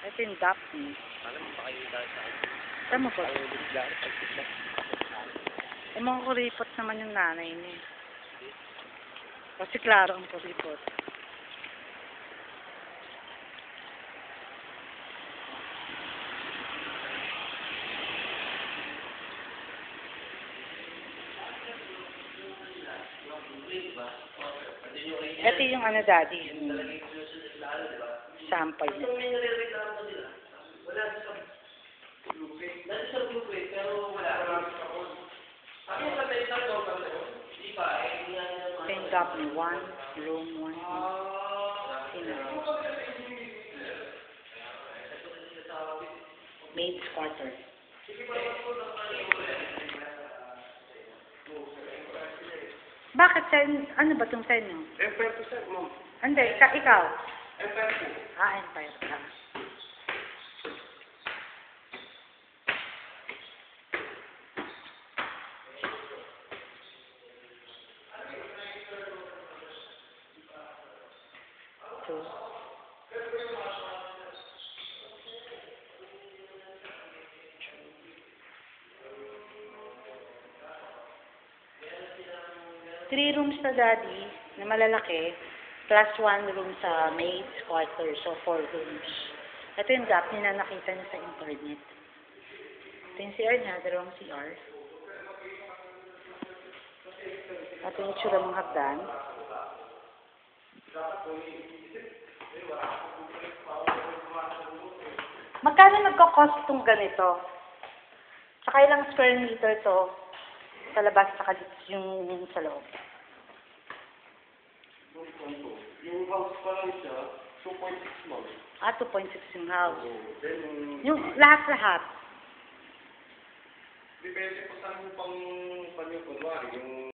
Ito yung Daphne. Alam mo, pakikita sa akin. Tama po. Ayaw ulit lang, pagsigla. Eh, mga kuripot naman yung nanay niya. Kasi klaro ang kuripot. Ito yung ano, daddy. Sample niya. Ito yung Daphne 1, room 1. Maid's quarter. Bakit sa ano ba itong sa inyo? Empire po, sir, ma'am. Hindi, ikaw. Empire po. Empire ka. Two. Three rooms na daddy, na malalaki, plus 1 room sa maid's quarter, so 4 rooms. Ito yung Daphne na nakita niya sa internet. Ito yung CR niya, dalawang CR. Ito yung itsura ng hagdan. Magkano nagko-cost itong ganito? Saka ilang square meter to sa labas saka yung sa loob? Yung house pa lang siya, 2.6 ma'am. 2.6 yung house. Then, Yung lahat-lahat. depende po sa pang, kunwari, yung